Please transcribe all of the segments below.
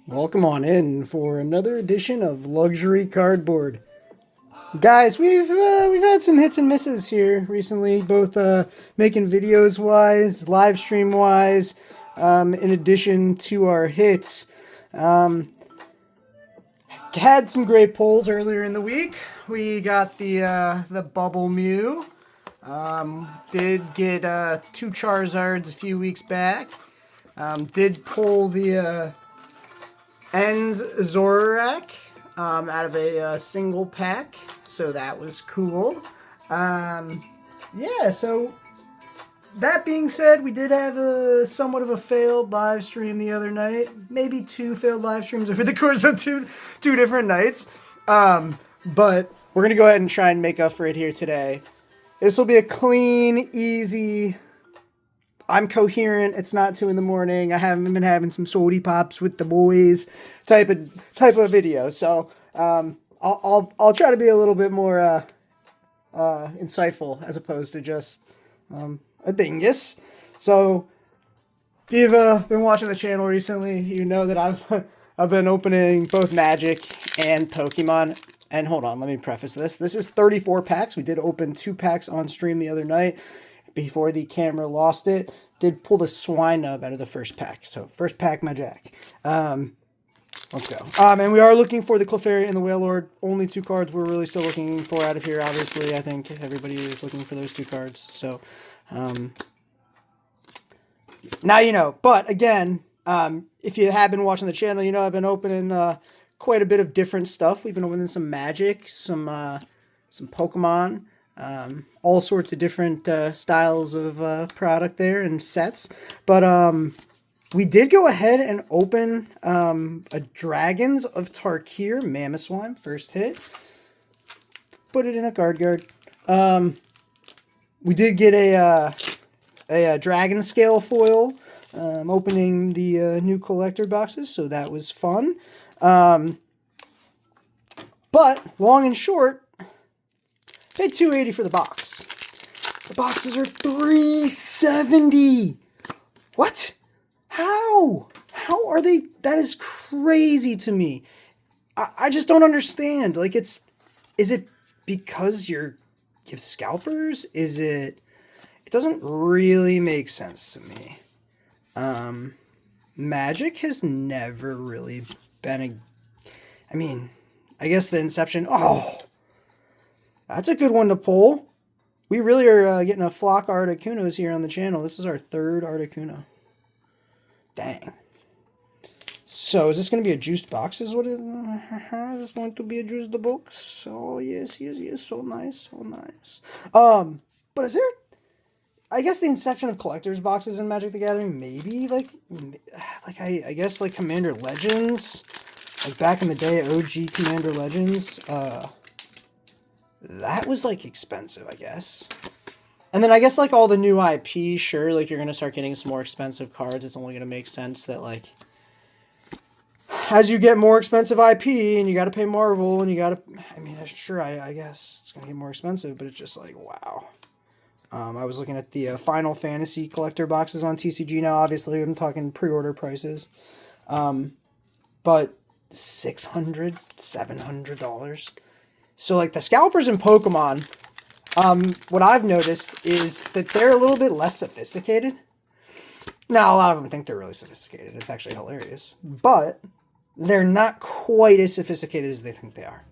Welcome on in for another edition of Luxury Cardboard. Guys, we've had some hits and misses here recently, both making videos wise, live stream wise, in addition to our hits. Had some great polls earlier in the week. We got the Bubble Mew. Did get two Charizards a few weeks back. Did pull the Ends Zorak out of a single pack, so that was cool. Yeah, so that being said, we did have a somewhat of a failed live stream the other night. Maybe two failed live streams over the course of two different nights. But we're going to go ahead and try and make up for it here today. This will be a clean, easy... I'm coherent. It's not 2 a.m. I haven't been having some sody pops with the boys type of video. So I'll try to be a little bit more insightful as opposed to just a dingus. So if you've been watching the channel recently, you know that I've been opening both Magic and Pokemon. And hold on, let me preface this. This is 34 packs. We did open 2 packs on stream the other night. Before the camera lost it, did pull the Swinub out of the first pack. So, first pack, my Jack. Let's go. And we are looking for the Clefairy and the Wailord. Only 2 cards we're really still looking for out of here, obviously. I think everybody is looking for those 2 cards. So, now you know. But, again, if you have been watching the channel, you know I've been opening quite a bit of different stuff. We've been opening some Magic, some Pokemon, all sorts of different styles of product there and sets. But we did go ahead and open a Dragons of Tarkir Mamoswine first hit. Put it in a guard. We did get a Dragon Scale foil. Opening the new collector boxes, so that was fun. But long and short, paid $280 for the box. The boxes are $370. What? How? How are they? That is crazy to me. I just don't understand. Like, is it because you have scalpers? Is it? It doesn't really make sense to me. Magic has never really been I mean, I guess the Inception. Oh, that's a good one to pull. We really are getting a flock of Articunos here on the channel. This is our 3rd Articuno. Dang. So, is this going to be a juiced box? Is what it is this going to be a juiced box? Oh, yes. So nice. But is there... I guess the inception of collector's boxes in Magic the Gathering, maybe, I guess, like, Commander Legends... Like, back in the day, OG Commander Legends, that was, like, expensive, I guess. And then I guess, like, all the new IP, sure, like, you're going to start getting some more expensive cards. It's only going to make sense that, like, as you get more expensive IP, and you got to pay Marvel, and you got to, I mean, sure, I guess it's going to get more expensive, but it's just like, wow. I was looking at the Final Fantasy collector boxes on TCG now, obviously, I'm talking pre-order prices. But... $600, $700. So, like, the scalpers in Pokemon, what I've noticed is that they're a little bit less sophisticated. Now, a lot of them think they're really sophisticated. It's actually hilarious. But they're not quite as sophisticated as they think they are.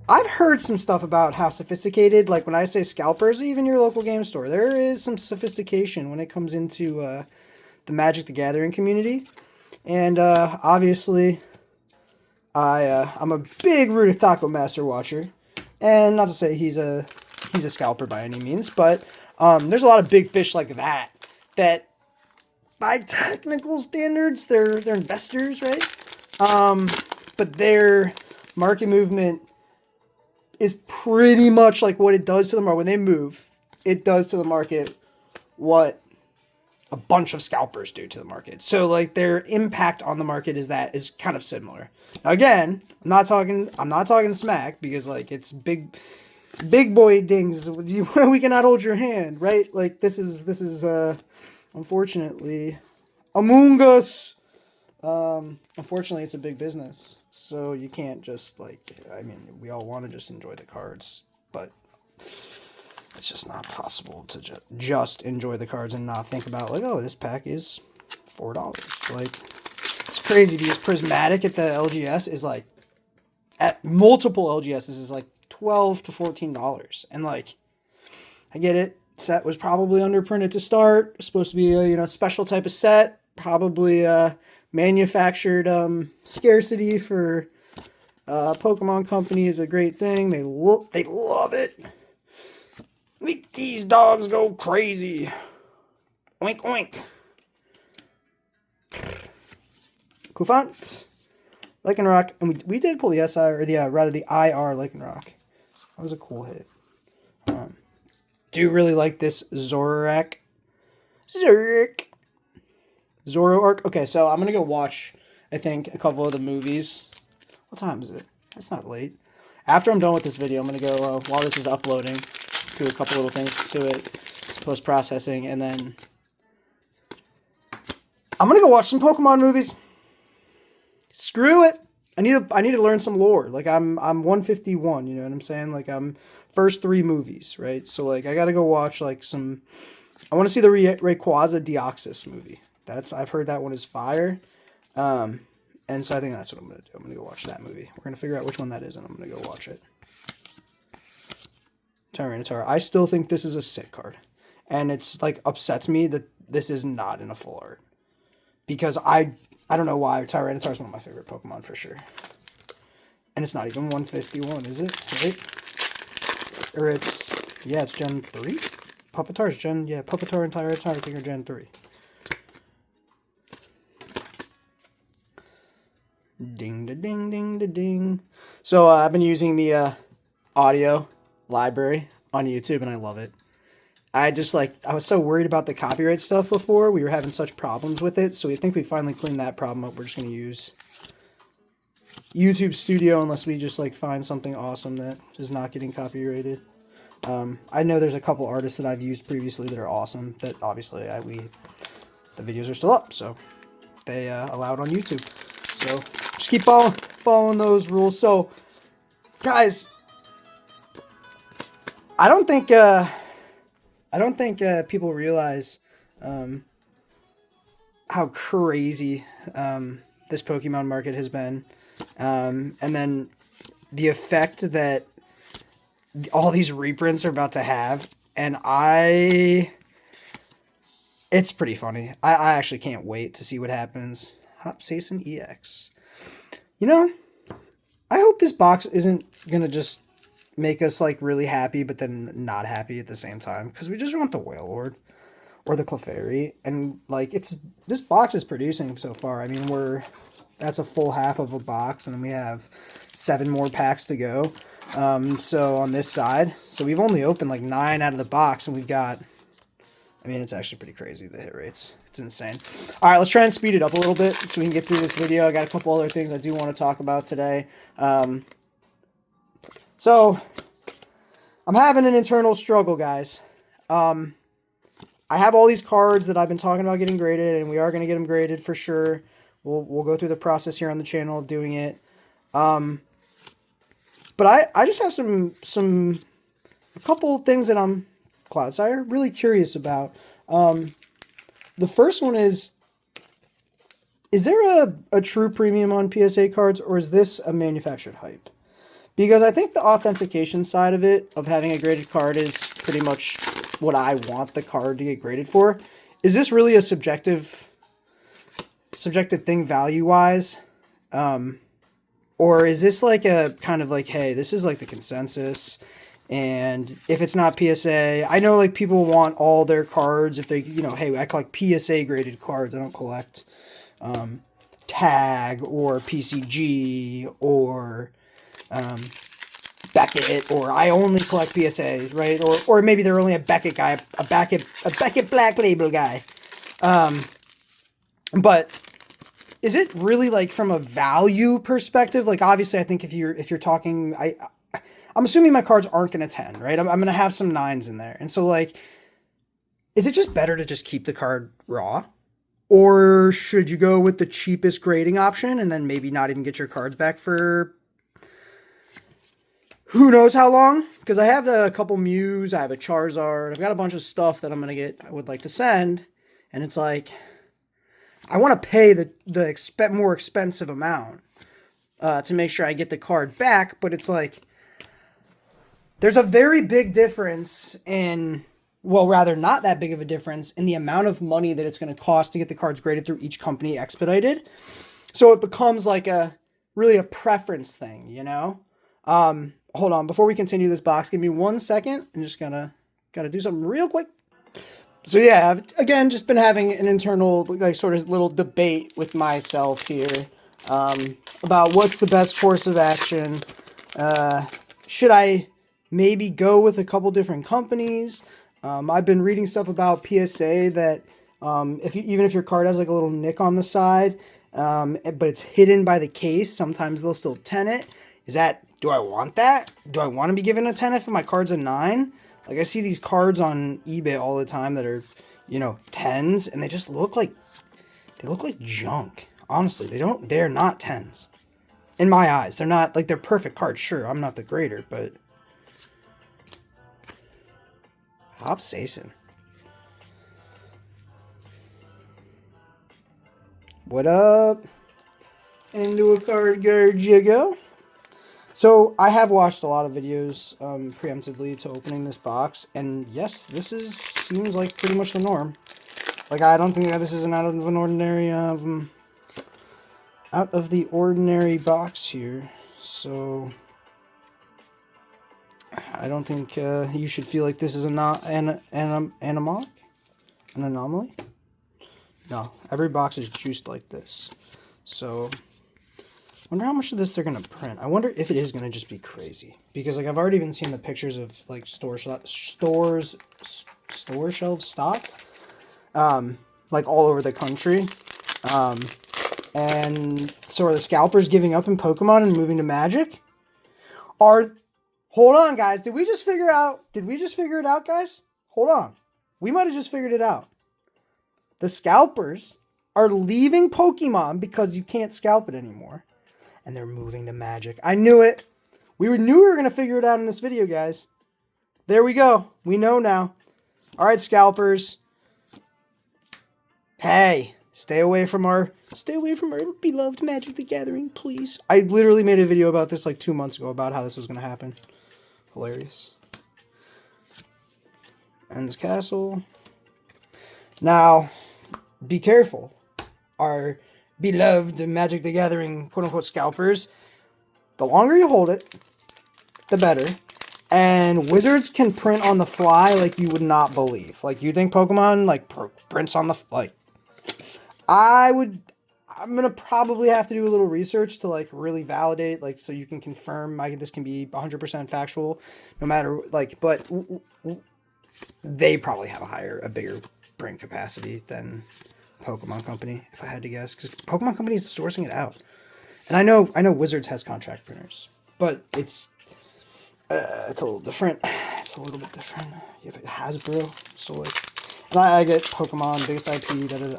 I've heard some stuff about how sophisticated, like when I say scalpers, even your local game store, there is some sophistication when it comes into the Magic the Gathering community. And obviously, I'm a big Root of Taco Master watcher, and not to say he's a scalper by any means, but there's a lot of big fish like that by technical standards they're investors, right? But their market movement is pretty much like what it does to the market when they move. It does to the market what a bunch of scalpers do to the market. So, like, their impact on the market is kind of similar. Now, again, I'm not talking smack because, like, it's big boy dings. We cannot hold your hand, right? Like, this is unfortunately Among Us. Unfortunately, it's a big business, so you can't just like. I mean, we all want to just enjoy the cards, but it's just not possible to just enjoy the cards and not think about like, oh, this pack is $4. Like, it's crazy because Prismatic at the LGS is like, at multiple LGSs is like $12 to $14, and like, I get it. Set was probably underprinted to start. It's supposed to be a special type of set, probably manufactured scarcity for Pokemon Company is a great thing. They love it. Make these dogs go crazy. Oink oink. Kufant, Lycanroc, and we did pull the SI or the rather the IR Lycanroc. That was a cool hit. Do really like this Zoroark. Zoroark. Okay, so I'm gonna go watch, I think, a couple of the movies. What time is it? It's not late. After I'm done with this video, I'm gonna go while this is uploading, do a couple little things to it, post processing, and then I'm gonna go watch some Pokemon movies. Screw it. I need to learn some lore. Like I'm 151. You know what I'm saying? Like I'm first 3 movies, right? So like I gotta go watch like some. I want to see the Rayquaza Deoxys movie. I've heard that one is fire. And so I think that's what I'm gonna do. I'm gonna go watch that movie. We're gonna figure out which one that is, and I'm gonna go watch it. Tyranitar. I still think this is a sick card, and it's like upsets me that this is not in a full art, because I don't know why. Tyranitar is one of my favorite Pokemon for sure, and it's not even 151, is it? Right? Or it's Gen 3. Pupitar's Pupitar and Tyranitar I think are Gen 3. Ding da ding ding da ding. So I've been using the audio library on YouTube, and I love it. I was so worried about the copyright stuff before. We were having such problems with it, so we think we finally cleaned that problem up. We're just gonna use YouTube Studio unless we just like find something awesome that is not getting copyrighted. I know there's a couple artists that I've used previously that are awesome. That obviously the videos are still up, so they allow it on YouTube. So just keep following those rules. So, guys, I don't think people realize how crazy this Pokemon market has been, and then the effect that all these reprints are about to have. And it's pretty funny. I actually can't wait to see what happens. Hopsason EX. You know, I hope this box isn't going to just make us like really happy, but then not happy at the same time. Because we just want the Wailord or the Clefairy. And like, this box is producing so far. I mean, that's a full half of a box. And then we have 7 more packs to go. So on this side, so we've only opened like 9 out of the box, and we've got, I mean, it's actually pretty crazy, the hit rates. It's insane. All right, let's try and speed it up a little bit so we can get through this video. I got a couple other things I do want to talk about today. So I'm having an internal struggle, guys. I have all these cards that I've been talking about getting graded, and we are going to get them graded for sure. We'll go through the process here on the channel of doing it. But I just have a couple things that I'm, Cloudsire, really curious about. The first one is there a true premium on PSA cards, or is this a manufactured hype? Because I think the authentication side of it, of having a graded card, is pretty much what I want the card to get graded for. Is this really a subjective thing value-wise? Or is this like a kind of like, hey, this is like the consensus, and if it's not PSA, I know like people want all their cards if they, hey, I collect PSA graded cards. I don't collect Tag or PCG or Beckett, or I only collect PSAs, right? Or maybe they're only a Beckett guy, a Beckett Black Label guy. But is it really like from a value perspective? Like obviously, I think if you're talking, I'm assuming my cards aren't going to 10, right? I'm going to have some 9s in there, and so like, is it just better to just keep the card raw? Or should you go with the cheapest grading option and then maybe not even get your cards back for who knows how long? Because I have a couple Mews, I have a Charizard, I've got a bunch of stuff that I would like to send, and it's like, I want to pay the more expensive amount to make sure I get the card back, but it's like, there's a very big difference in, well, rather not that big of a difference in the amount of money that it's going to cost to get the cards graded through each company expedited. So it becomes like really a preference thing, you know? Hold on, before we continue this box, give me 1 second. I'm just gotta do something real quick. So yeah, I've, again, just been having an internal, like, sort of little debate with myself here about what's the best course of action. Should I maybe go with a couple different companies? I've been reading stuff about PSA that even if your card has like a little nick on the side, but it's hidden by the case, sometimes they'll still 10 it. Do I want that? Do I want to be given a 10 if my card's a 9? Like, I see these cards on eBay all the time that are, 10s, and they just look like junk. Honestly, they're not 10s. In my eyes, they're not, like, they're perfect cards. Sure, I'm not the grader, but Hop Sason. What up? Into a card guard you go. So, I have watched a lot of videos preemptively to opening this box, and yes, seems like pretty much the norm. Like, I don't think that this is an out of the ordinary box here, so I don't think you should feel like this is an anomaly. No, every box is juiced like this, so I wonder how much of this they're going to print. I wonder if it is going to just be crazy. Because, like, I've already been seeing the pictures of, like, store shelves stocked. Like, all over the country. And so are the scalpers giving up in Pokemon and moving to Magic? Hold on, guys. Did we just figure it out, guys? Hold on. We might have just figured it out. The scalpers are leaving Pokemon because you can't scalp it anymore. And they're moving to Magic. I knew it. We knew we were going to figure it out in this video, guys. There we go. We know now. All right, scalpers. Hey, stay away from our beloved Magic the Gathering, please. I literally made a video about this like 2 months ago about how this was going to happen. Hilarious. Ends Castle. Now, be careful. Our beloved Magic the Gathering quote-unquote scalpers, the longer you hold it, the better. And Wizards can print on the fly like you would not believe. Like, you think Pokemon, like, prints on the, like, I'm going to probably have to do a little research to, like, really validate, like, so you can confirm this can be 100% factual, no matter, like, but they probably have a bigger print capacity than Pokemon Company, if I had to guess, because Pokemon Company is sourcing it out. And I know Wizards has contract printers, but it's a little different. It's a little bit different. You have Hasbro, so like, and I get Pokemon, biggest IP,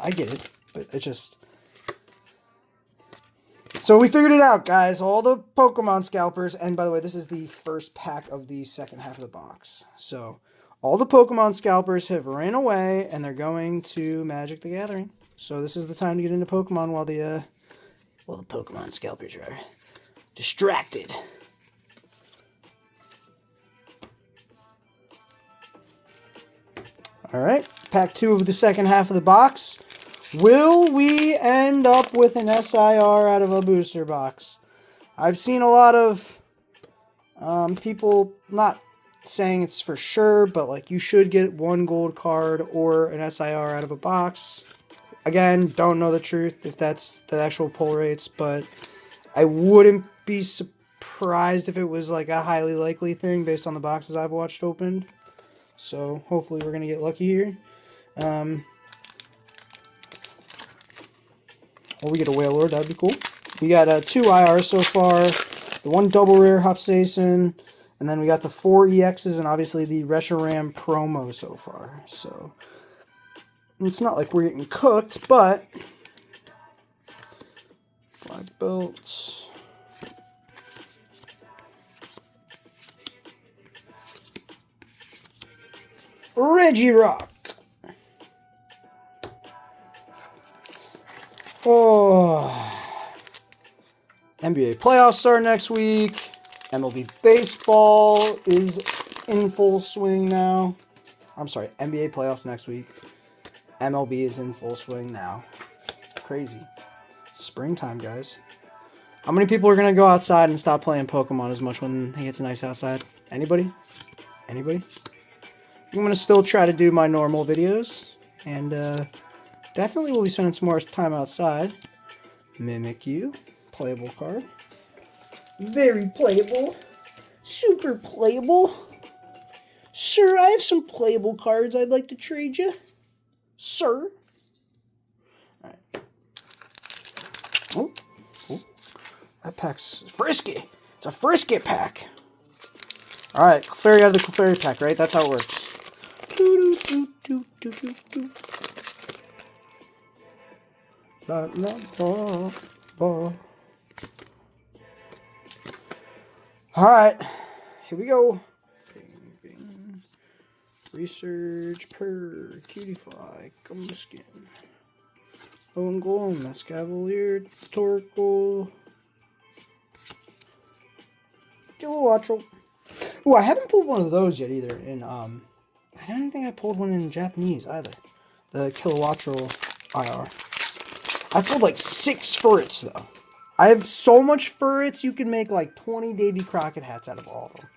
I get it, but it's just. So we figured it out, guys. All the Pokemon scalpers, and by the way, this is the first pack of the second half of the box. So all the Pokemon scalpers have ran away, and they're going to Magic the Gathering. So this is the time to get into Pokemon while the Pokemon scalpers are distracted. All right, pack 2 of the second half of the box. Will we end up with an SIR out of a booster box? I've seen a lot of people not saying it's for sure, but like you should get 1 gold card or an SIR out of a box. Again, don't know the truth if that's the actual pull rates, but I wouldn't be surprised if it was like a highly likely thing based on the boxes I've watched opened. So hopefully we're gonna get lucky here. Or we get a Wailord, that'd be cool. We got 2 IRs so far, the 1 double rare Hop Sason, and then we got the 4 EXs and obviously the Reshiram promo so far. So It's not like we're getting cooked, but black belts. Regirock. Oh. NBA playoffs start next week. MLB baseball is in full swing now. I'm sorry, NBA playoffs next week. MLB is in full swing now. Crazy. Springtime, guys. How many people are going to go outside and stop playing Pokemon as much when it gets nice outside? Anybody? Anybody? I'm going to still try to do my normal videos. And definitely will be spending some more time outside. Mimikyu. Playable card. Very playable. Super playable. Sir, I have some playable cards I'd like to trade you. Sir. Alright. Oh. That pack's frisky. It's a frisky pack. Alright, Clefairy out of the Clefairy pack, right? That's how it works. Alright, here we go. Research per Cutify, Gumbskin, Owen Golem, Escavalier, Torkoal, Kilowattrel. Ooh, I haven't pulled one of those yet either. I don't think I pulled one in Japanese either. The Kilowattrel IR. I pulled like 6 Furrets though. I have so much Furrets, you can make like 20 Davy Crockett hats out of all of them.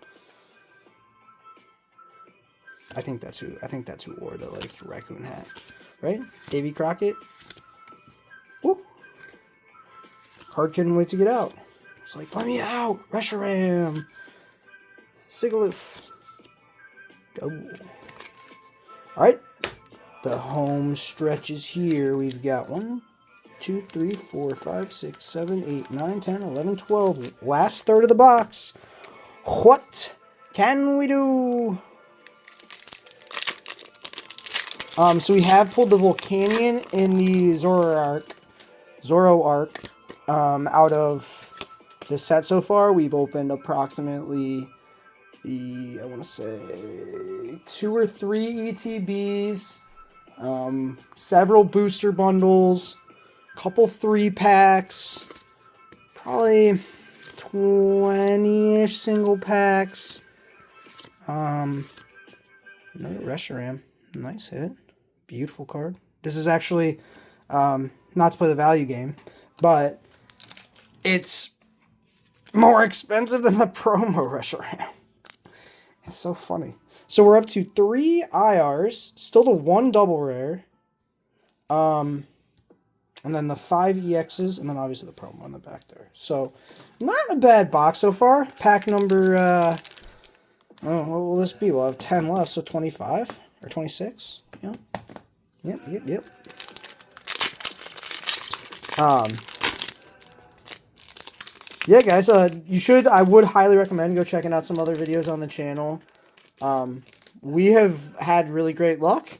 I think that's who wore the like raccoon hat, right? Davy Crockett. Woo! Card couldn't wait to get out. It's like, let me out, Reshiram, Sigilyph. Double. All right, the home stretch is here. We've got 1, 2, 3, 4, 5, 6, 7, 8, 9, 10, 11, 12. Last third of the box. What can we do? So we have pulled the Volcanion in the Zoroark. Out of the set so far, we've opened approximately, I want to say, 2 or 3 ETBs, several booster bundles, a couple 3-packs, probably 20-ish single packs. Another Reshiram. Nice hit. Beautiful card. This is actually, not to play the value game, but it's more expensive than the promo Reshiram. It's so funny. So we're up to 3 IRs, still the 1 double rare, and then the 5 EXs, and then obviously the promo on the back there. So not a bad box so far. Pack number, what will this be? We'll have 10 left, so 25 or 26. Yep. Yeah, guys, I would highly recommend go checking out some other videos on the channel. We have had really great luck.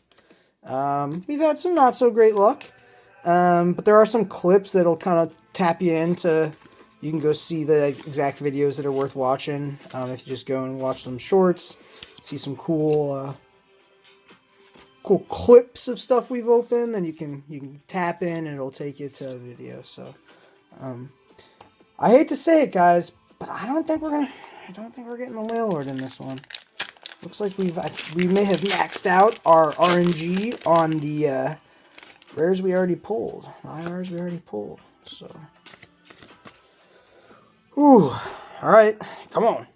We've had some not so great luck. But there are some clips that'll kind of tap you into, you can go see the exact videos that are worth watching. If you just go and watch some shorts, see some cool clips of stuff we've opened, then you can tap in and it'll take you to a video. So I hate to say it, guys, but I don't think we're getting the Whale Lord in this one. Looks like we may have maxed out our RNG on the rares we already pulled. The IRs we already pulled. So all right, come on.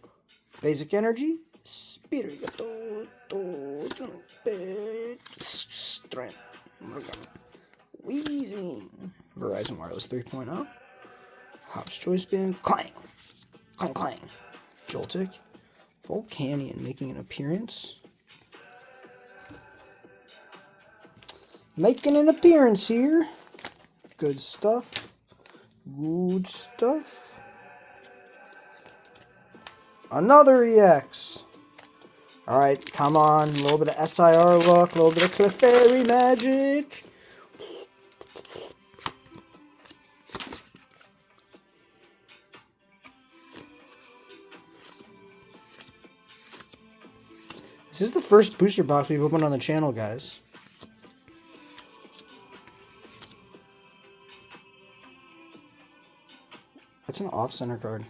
Basic Energy, Spirigato, Strength, Wheezing, Verizon Wireless 3.0, Hop's Choice Band, Clang, Clang, Clang, Joltik, Volcanion making an appearance. Making an appearance here. Good stuff. Good stuff. Another EX. All right, come on. A little bit of SIR luck, a little bit of Clefairy magic. This is the first booster box we've opened on the channel, guys. That's an off-center card.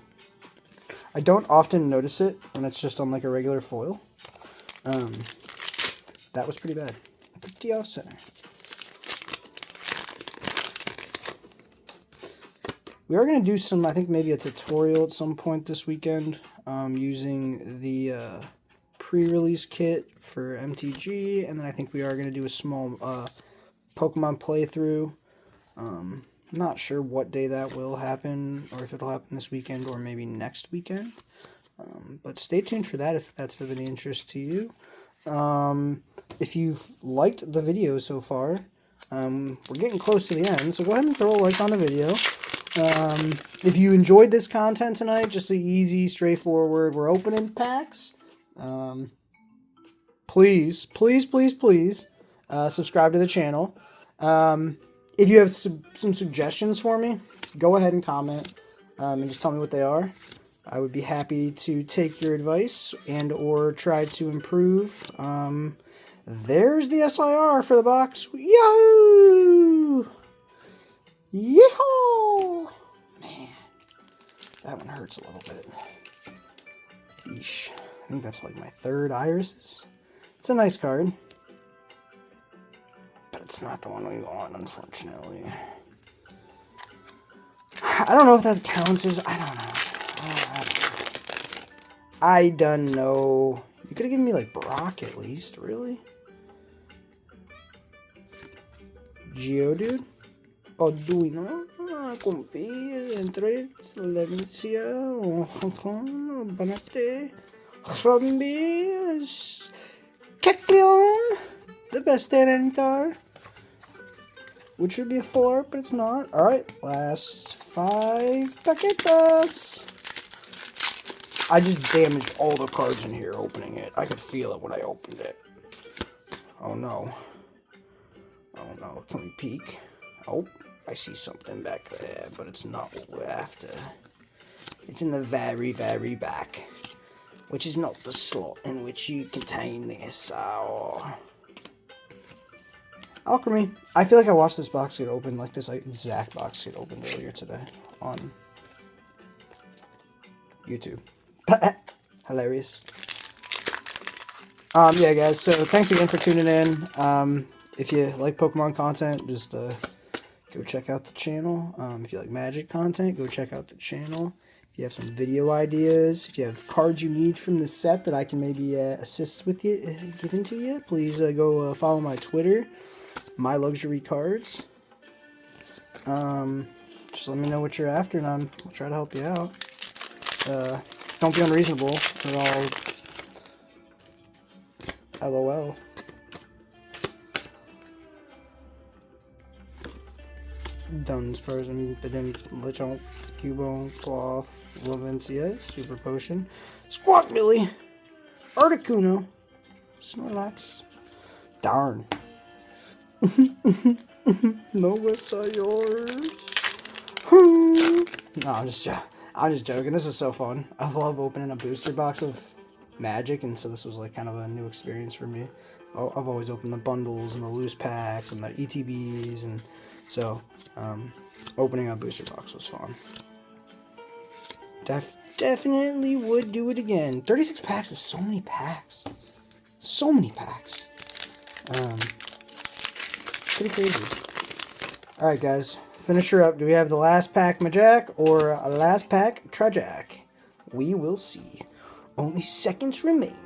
I don't often notice it when it's just on like a regular foil. That was pretty bad. Pretty off-center. We are going to do some, I think maybe a tutorial at some point this weekend using the pre-release kit for MTG, and then I think we are going to do a small Pokemon playthrough. Not sure what day that will happen, or if it'll happen this weekend or maybe next weekend. But stay tuned for that if that's of any interest to you. If you've liked the video so far, we're getting close to the end, so go ahead and throw a like on the video. If you enjoyed this content tonight, just an easy, straightforward, we're opening packs. Please, please, please, please subscribe to the channel. If you have some suggestions for me, go ahead and comment and just tell me what they are. I would be happy to take your advice and or try to improve. There's the SIR for the box. Yahoo! Yeehaw! Man, that one hurts a little bit. Yeesh. I think that's like my third irises. It's a nice card. But it's not the one we want, unfortunately. I don't know if that counts as... I don't know. I don't know. You could have given me, like, Brock at least. Really? Geodude? Arduino? Compi, Entre, Levincia, Banate, Rumbi, Kecleon, the best Tyranitar, which should be a 4, but it's not. Alright, last 5 paquetas. I just damaged all the cards in here opening it. I could feel it when I opened it. Oh no. Oh no, can we peek? Oh, I see something back there, but it's not what we're after. It's in the very, very back, which is not the slot in which you contain this. Alchemy. I feel like I watched this box get opened, like this exact box get opened earlier today on YouTube. Hilarious. Yeah, guys, so thanks again for tuning in. If you like Pokemon content, just go check out the channel. If you like Magic content, go check out the channel. If you have some video ideas, if you have cards you need from the set that I can maybe assist with you, giving to you, please go follow my Twitter, MyLuxuryCards. Just let me know what you're after, and I'll try to help you out. Don't be unreasonable at all. LOL. Dunsparson, Lechonk, Cubone, Cloth, Lavencia, Super Potion, Squawkbilly, Articuno, Snorlax. Darn. No, what's yours? No, I'm just joking. This was so fun. I love opening a booster box of Magic, and so this was like kind of a new experience for me. I've always opened the bundles and the loose packs and the ETBs, and so opening a booster box was fun. Definitely would do it again. 36 packs is so many packs. So many packs. Pretty crazy. Alright, guys. Finish her up. Do we have the last pack Majak or a last pack Trajack? We will see. Only seconds remain.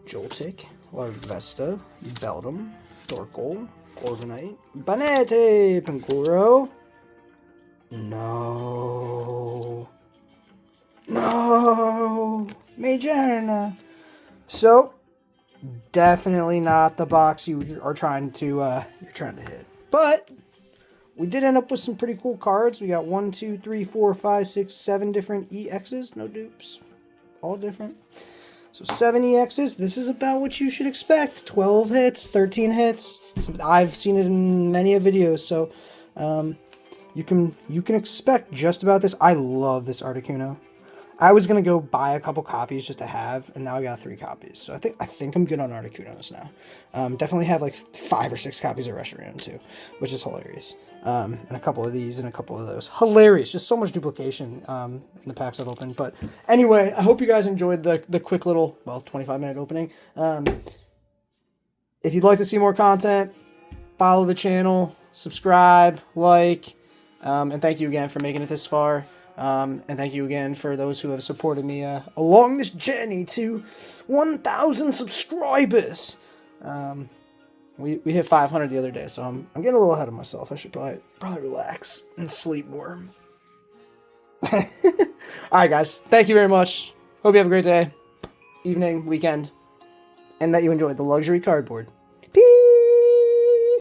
Joltik, Larvesta, Beldum, Torkoal, Corviknight, Banete, Pangoro. No. No. Magearna. So, definitely not the box you are trying to hit. But we did end up with some pretty cool cards. We got 1, 2, 3, 4, 5, 6, 7 different EXs. No dupes. All different. So 7 EXs, this is about what you should expect. 12 hits, 13 hits. I've seen it in many videos, so you can expect just about this. I love this Articuno. I was gonna go buy a couple copies just to have, and now I got 3 copies. So I think I'm good on Articunos now. Definitely have like 5 or 6 copies of Reshiram too, which is hilarious. And a couple of these and a couple of those. Hilarious. Just so much duplication in the packs I've opened. But anyway, I hope you guys enjoyed the quick little, well, 25-minute opening. If you'd like to see more content, follow the channel, subscribe, like, and thank you again for making it this far. And thank you again for those who have supported me along this journey to 1,000 subscribers. We hit 500 the other day, so I'm getting a little ahead of myself. I should probably relax and sleep more. All right, guys. Thank you very much. Hope you have a great day, evening, weekend, and that you enjoyed the luxury cardboard.